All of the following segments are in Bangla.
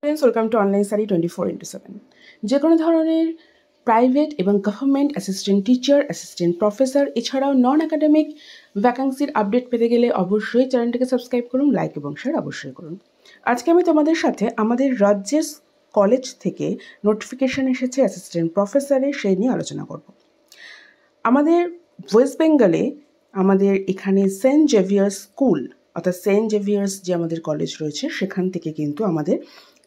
Friends, welcome to online study 24/7। যে কোনো ধরনের প্রাইভেট এবং government assistant teacher, assistant professor এছাড়াও নন একাডেমিক ভ্যাকান্সির আপডেট পেতে গেলে অবশ্যই চ্যানেলটিকে সাবস্ক্রাইব করুন, লাইক এবং শেয়ার অবশ্যই করুন। আজকে আমি তোমাদের সাথে আমাদের রাজ্যের কলেজ থেকে নোটিফিকেশান এসেছে অ্যাসিস্ট্যান্ট প্রফেসরের, সেই নিয়ে আলোচনা করব। আমাদের ওয়েস্ট বেঙ্গলে আমাদের এখানে সেন্ট জেভিয়ার্স স্কুল অর্থাৎ সেন্ট জেভিয়ার্স যে আমাদের কলেজ রয়েছে সেখান থেকে কিন্তু আমাদের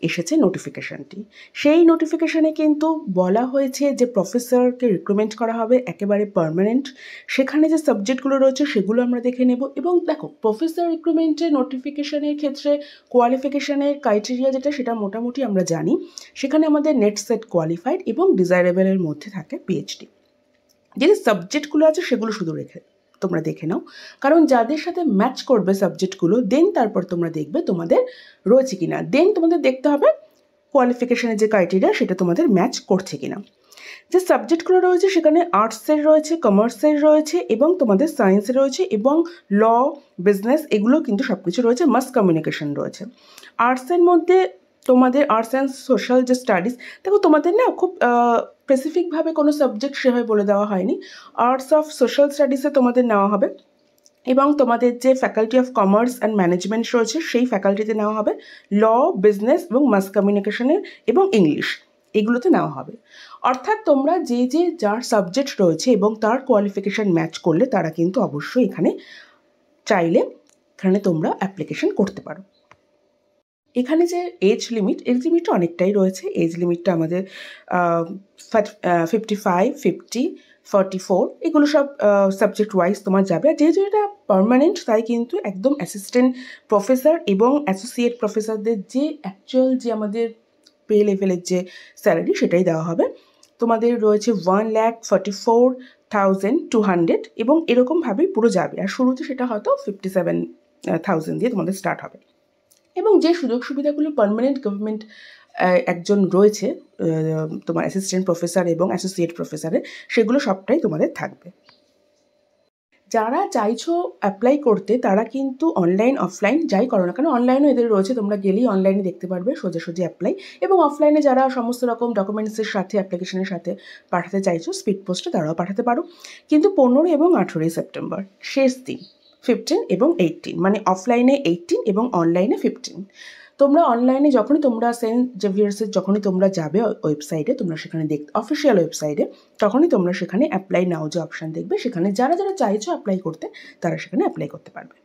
এসেছে নোটিফিকেশানটি। সেই নোটিফিকেশানে কিন্তু বলা হয়েছে যে প্রফেসরকে রিক্রুটমেন্ট করা হবে একেবারে পার্মানেন্ট। সেখানে যে সাবজেক্টগুলো রয়েছে সেগুলো আমরা দেখে নেব। এবং দেখো, প্রফেসর রিক্রুটমেন্টের নোটিফিকেশানের ক্ষেত্রে কোয়ালিফিকেশানের ক্রাইটেরিয়া যেটা সেটা মোটামুটি আমরা জানি। সেখানে আমাদের নেট সেট কোয়ালিফাইড এবং ডিজায়ারেবলের মধ্যে থাকে পিএইচডি। যে সাবজেক্টগুলো আছে সেগুলো শুধু তোমরা দেখে নাও, কারণ যাদের সাথে ম্যাচ করবে সাবজেক্টগুলো দেন তারপর তোমরা দেখবে তোমাদের রয়েছে কিনা। দেন তোমাদের দেখতে হবে কোয়ালিফিকেশানের যে ক্রাইটেরিয়া সেটা তোমাদের ম্যাচ করছে কিনা। যে সাবজেক্টগুলো রয়েছে সেখানে আর্টসের রয়েছে, কমার্সের রয়েছে এবং তোমাদের সায়েন্সের রয়েছে এবং ল, বিজনেস এগুলো কিন্তু সব কিছু রয়েছে। মাস কমিউনিকেশন রয়েছে। আর্টসের মধ্যে তোমাদের আর্টস অ্যান্ড সোশ্যাল যে স্টাডিজ, দেখো তোমাদের না খুব স্পেসিফিকভাবে কোনো সাবজেক্ট সেভাবে বলে দেওয়া হয়নি। আর্টস অফ সোশ্যাল স্টাডিজে তোমাদের নেওয়া হবে এবং তোমাদের যে faculty of commerce and management রয়েছে সেই ফ্যাকাল্টিতে নেওয়া হবে ল, বিজনেস এবং মাস কমিউনিকেশনের এবং ইংলিশ, এগুলোতে নেওয়া হবে। অর্থাৎ তোমরা যে যার সাবজেক্ট রয়েছে এবং তার কোয়ালিফিকেশান ম্যাচ করলে তারা কিন্তু অবশ্যই এখানে চাইলে এখানে তোমরা অ্যাপ্লিকেশন করতে পারো। এখানে যে এজ লিমিটটা অনেকটাই রয়েছে। এজ লিমিটটা আমাদের 55, 50, 44 এগুলো সব সাবজেক্ট ওয়াইজ তোমার যাবে। আর যেহেতু এটা পার্মানেন্ট তাই কিন্তু একদম অ্যাসিস্ট্যান্ট প্রফেসর এবং অ্যাসোসিয়েট প্রফেসরদের যে অ্যাকচুয়াল যে আমাদের পে লেভেলের যে স্যালারি সেটাই দেওয়া হবে। তোমাদের রয়েছে 1,44,200 এবং এরকমভাবেই পুরো যাবে। আর শুরুতে সেটা হয়তো 57,000 দিয়ে তোমাদের স্টার্ট হবে। এবং যে সুযোগ সুবিধাগুলো পার্মানেন্ট গভর্নমেন্ট একজন রয়েছে তোমার অ্যাসিস্ট্যান্ট প্রফেসর এবং অ্যাসোসিয়েট প্রফেসরের, সেগুলো সবটাই তোমাদের থাকবে। যারা চাইছো অ্যাপ্লাই করতে তারা কিন্তু অনলাইন অফলাইন যাই করো না কেন, অনলাইনও এদের রয়েছে, তোমরা গেলেই অনলাইনে দেখতে পারবে সোজাসুজি অ্যাপ্লাই। এবং অফলাইনে যারা সমস্ত রকম ডকুমেন্টসের সাথে অ্যাপ্লিকেশনের সাথে পাঠাতে চাইছো স্পিড পোস্টে, তারাও পাঠাতে পারো। কিন্তু 15 এবং 18 সেপ্টেম্বর শেষ দিন, 15 এবং 18, মানে অফলাইনে 18 এবং অনলাইনে 15। তোমরা অনলাইনে যখনই তোমরা সেন্ট জেভিয়ার্সের যখনই তোমরা যাবে ওয়েবসাইটে, তোমরা সেখানে অফিসিয়াল ওয়েবসাইটে, তখনই তোমরা সেখানে অ্যাপ্লাই নাও যে অপশান দেখবে, সেখানে যারা চাইছো অ্যাপ্লাই করতে তারা সেখানে অ্যাপ্লাই করতে পারবে।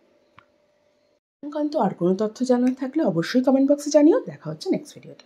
সংক্রান্ত আর কোনো তথ্য জানার থাকলে অবশ্যই কমেন্ট বক্সে জানিও। দেখা হচ্ছে নেক্সট ভিডিওতে।